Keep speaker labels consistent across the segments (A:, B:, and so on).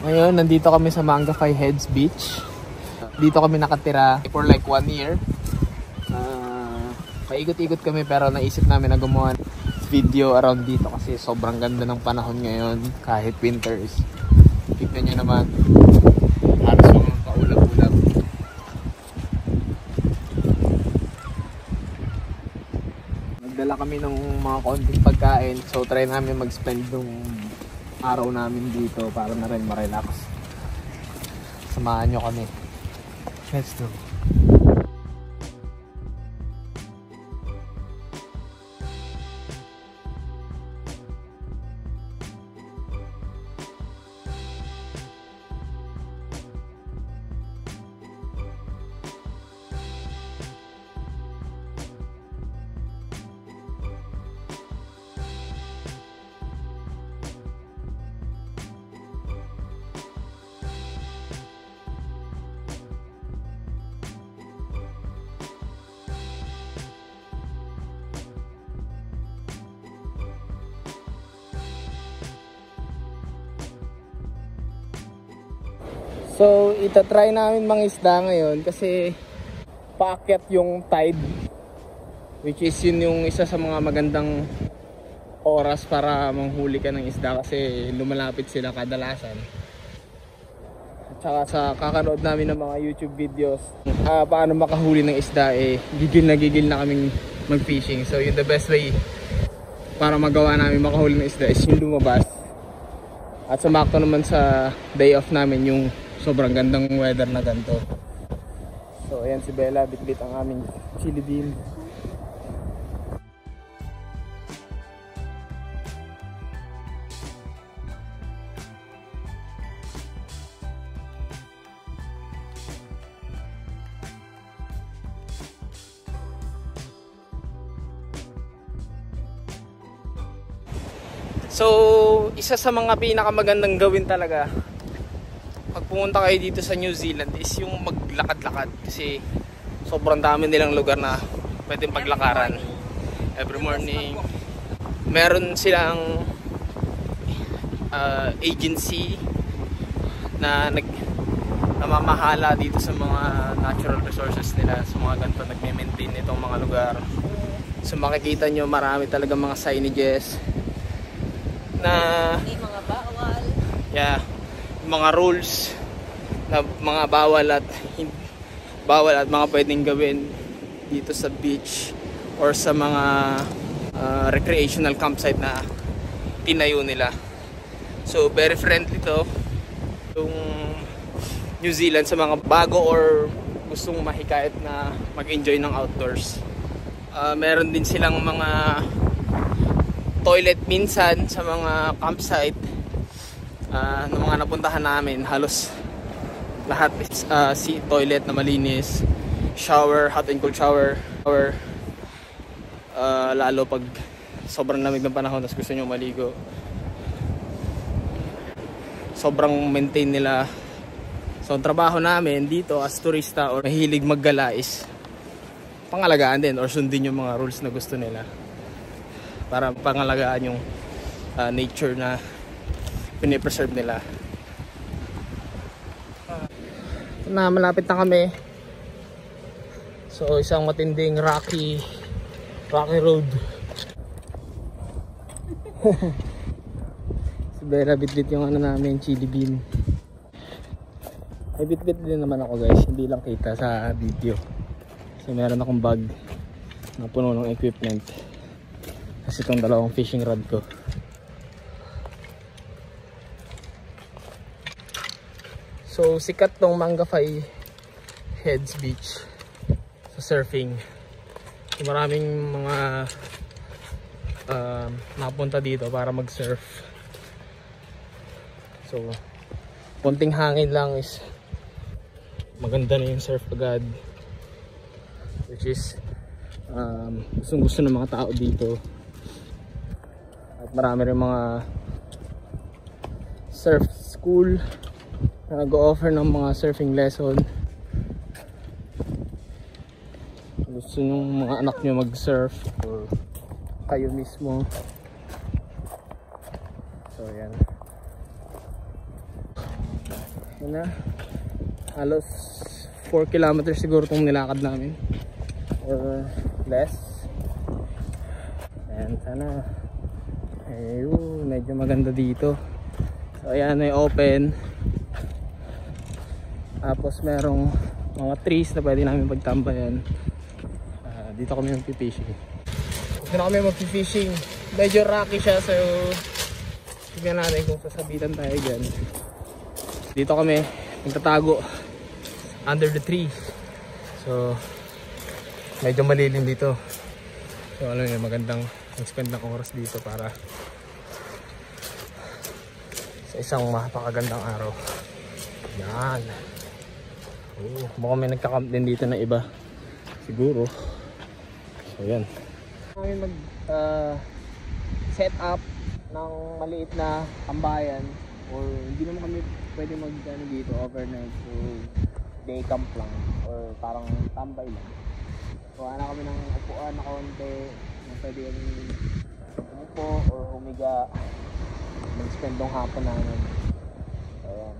A: Ngayon, nandito kami sa Mangafay Heads Beach. Dito kami nakatira for like 1 year. Paikot-ikot kami pero naisip namin na gumawa video around dito kasi sobrang ganda ng panahon ngayon kahit winters. Tignan nyo naman. Halos mga kaulap-ulap. Nagdala kami ng mga konting pagkain. So try namin mag-spend ng araw namin dito para na rin ma-relax. Samahan nyo kami. Let's go. So, itatry namin mangisda ngayon kasi paakyat yung tide, which is yun yung isa sa mga magandang oras para manghuli ka ng isda kasi lumalapit sila kadalasan. At saka sa kakanood namin ng mga YouTube videos paano makahuli ng isda, gigil na kaming mag-fishing. So yun, the best way para magawa namin makahuli ng isda is yung lumabas. At sumakto naman sa day off namin yung sobrang gandang weather na ganito. So ayan si Bella, bitbit ang aming chili bean. So isa sa mga pinakamagandang gawin talaga pag pumunta kayo dito sa New Zealand is yung maglakad-lakad kasi sobrang dami nilang lugar na pwedeng paglakaran. Every morning meron silang agency na namamahala dito sa mga natural resources nila, sa mga ganito nagme-maintain itong mga lugar. So makikita nyo marami talaga mga signages na
B: may mga bawal.
A: Yeah, mga rules na mga bawal at mga pwedeng gawin dito sa beach or sa mga recreational campsite na tinayo nila. So very friendly to yung New Zealand sa mga bago or gustong mahikayat na mag-enjoy ng outdoors. Meron din silang mga toilet minsan sa mga campsite. Ng mga napuntahan namin, halos lahat si toilet na malinis, shower, hot and cold shower, or lalo pag sobrang lamig ng panahon tapos gusto nyo maligo, sobrang maintain nila. So ang trabaho namin dito as turista or mahilig maggala is pangalagaan din or sundin yung mga rules na gusto nila para pangalagaan yung nature na pinipreserve nila. Na malapit na kami. So isang matinding rocky road. Si Bella bitbit yung ano namin, chili bean. May bitbit din naman ako guys, hindi lang kita sa video. So meron akong bag na puno ng equipment kasi itong dalawang fishing rod ko. So sikat tong Mangafay Heads Beach sa surfing. So, maraming mga napunta dito para mag-surf. So konting hangin lang is maganda na yung surf agad, which is gustong gusto ng mga tao dito. At marami rin mga surf school nag-o-offer ng mga surfing lesson. Gusto yung mga anak nyo mag-surf or kayo mismo. So yan. Yun na. Halos 4 kilometers siguro itong nilakad namin. Or less. And sana medyo maganda dito. So ayan ay open. Tapos merong mga trees na pwede namin pagtambayan. Dito kami magpipishing. Dito na kami magpipishing. Medyo rocky siya, so tignan natin kung sasabitan tayo dyan. Dito kami nagtatago under the tree. So medyo malilim dito. So alam niyo, magandang mag-spend ng oras dito para sa isang mapakagandang araw. Yan. Mukhang may nagka-camp din dito na iba siguro. So yan. Kami mag set up ng maliit na tambayan, or hindi naman kami pwede mag dito overnight, so day camp lang or parang tambay lang. So na kami ng upuan na konti na pwede kami umupo or humiga, mag-spend ng hapon namin. So yan.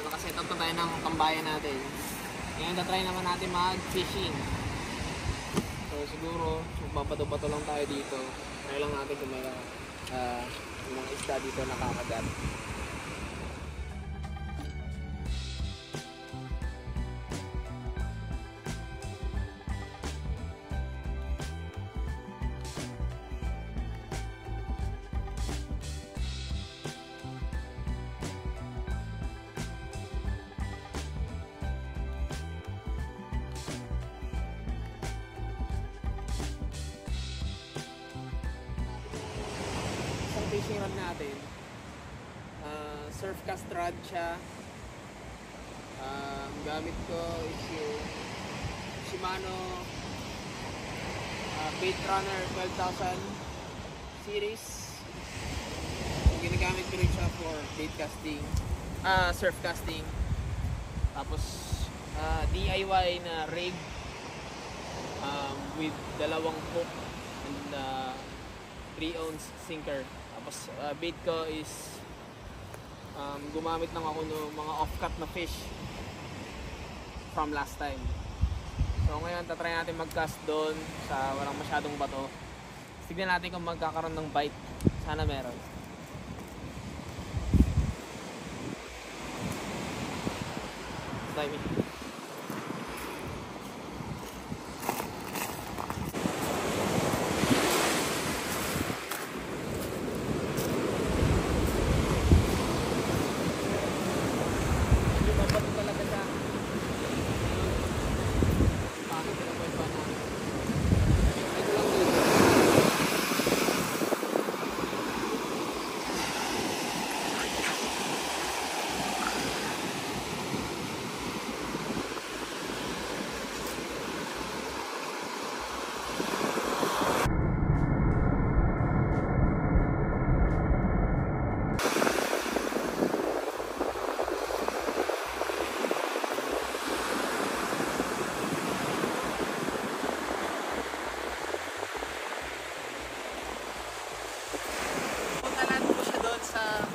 A: Nakaset up na tayo ng tambayan natin. Ngayon tatry naman natin mag-fishing. So siguro magbabato-bato lang tayo dito. Try lang natin kung may mga isda dito nakakagat. Fishing rod natin, surf cast rod siya. Gamit ko is yung Shimano Bait Runner 12,000 series. Ginagamit ko rin siya for bait casting, surf casting. Tapos DIY na rig with dalawang hook and 3-ounce sinker. Tapos bait ko is gumamit lang ako ng mga off-cut na fish from last time. So ngayon tatry natin mag-cast doon sa walang masyadong bato. Tignan natin kung magkakaroon ng bite. Sana meron. Timing.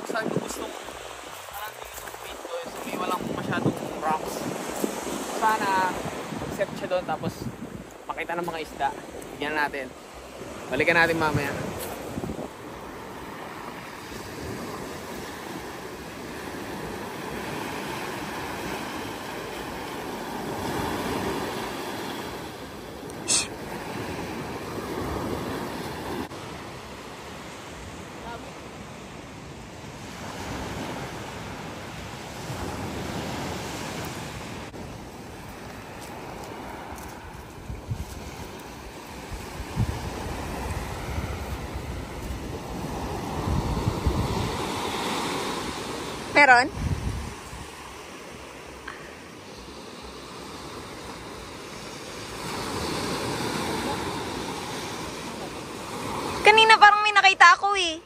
A: Saan ko gustong parating yung bait ko, so may walang masyadong rocks. Sana set siya doon tapos makita ng mga isda. Tignan natin. Balikan natin mamaya.
C: Meron? Kanina parang may nakita ako eh.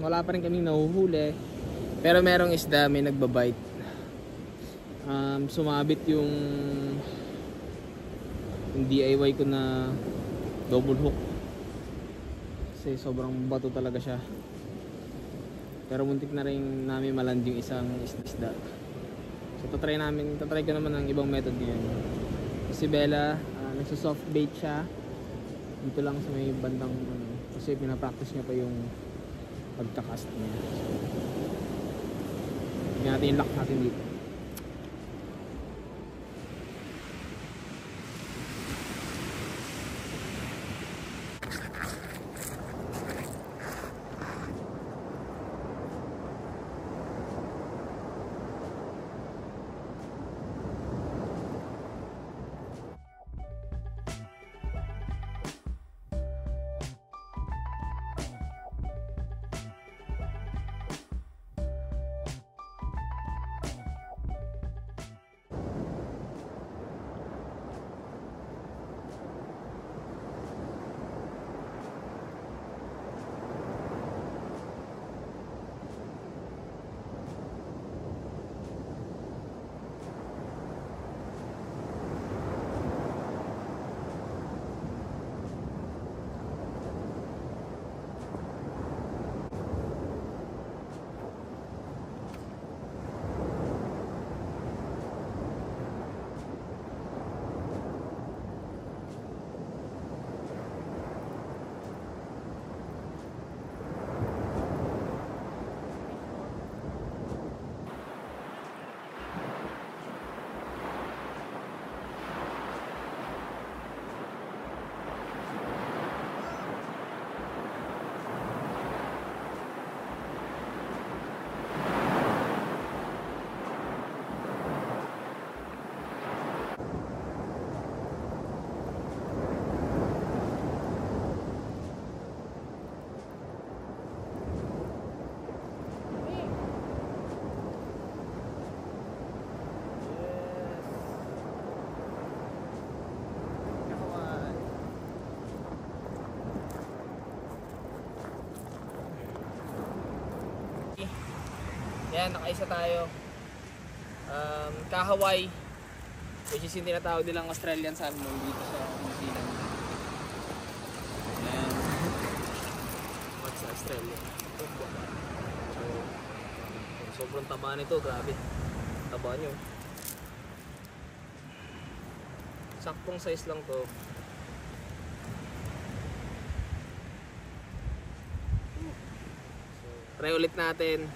A: Wala pa rin kaming nahuhuli, pero merong isda, may nagbabite. Sumabit yung DIY ko na double hook kasi sobrang bato talaga siya, pero muntik na rin namin maland yung isang isda. So tatry ko naman ng ibang method ngayon. Si Bella, nagso-soft bait siya dito lang sa may bandang kasi pinapractice niya pa yung pagkakast niya. Tignan natin yung lock natin dito. Ayan, nakaisa tayo. Kahaway, which is yung tinatawag nilang Australian salmon dito sa New Zealand. Ayan. What's sa Australia? So, sobrang taba nito, grabe. Taba nyo. Saktong size lang to. So, try ulit natin.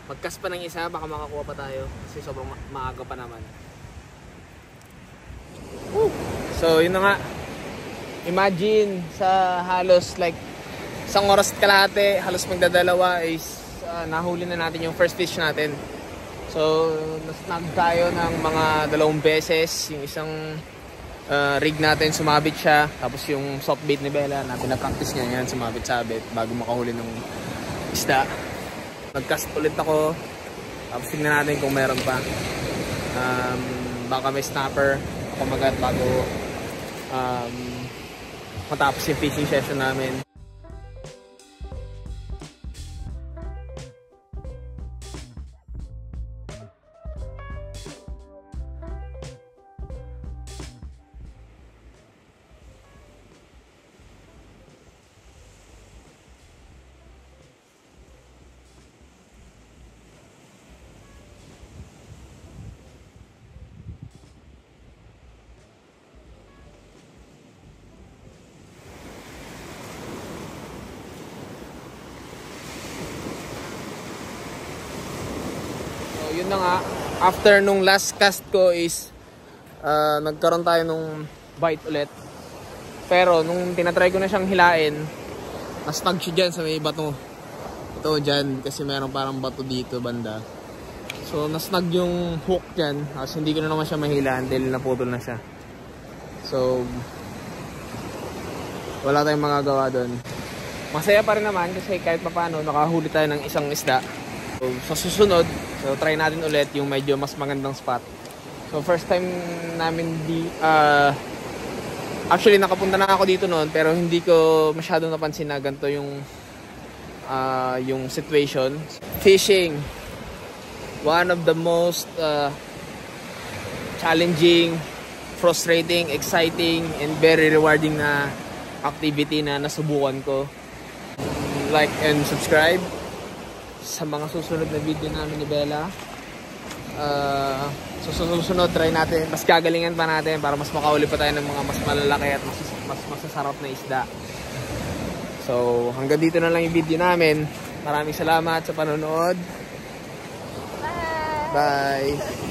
A: Magkas pa ng isa, baka makakuha pa tayo kasi sobrang maaga pa naman. Woo! So yun na nga. Imagine sa halos like isang oras at kalahati, halos magdadalawa is nahuli na natin yung first fish natin. So nasnag tayo ng mga 2 beses. Yung isang rig natin sumabit siya, tapos yung soft bait ni Bella na pinapractice niya yan, sumabit-sabit bago makahuli ng isda. Nag-cast ulit ako, tapos tingnan natin kung meron pa. Baka may snapper ako magad bago matapos yung fishing session namin. yun na nga. After nung last cast ko is nagkaroon tayo nung bite ulit. Pero nung tinatry ko na siyang hilain, nasnag siya dyan sa may bato. Ito dyan kasi meron parang bato dito banda. So nasnag yung hook dyan. Kasi hindi ko na naman siya mahilaan dahil naputol na siya. So wala tayong magagawa doon. Masaya pa rin naman kasi kahit papaano nakahuli tayo ng isang isda. So sa susunod, so try natin ulit yung medyo mas magandang spot. So first time namin actually nakapunta na ako dito noon pero hindi ko masyadong napansin na ganito yung situation. Fishing, one of the most challenging, frustrating, exciting, and very rewarding na activity na nasubukan ko. Like and subscribe sa mga susunod na video namin ni Bella. So susunod try natin, mas gagalingan pa natin para mas makauli pa tayo ng mga mas malalaki at mas masasarap na isda. So hanggang dito na lang yung video namin. Maraming salamat sa panonood. Bye!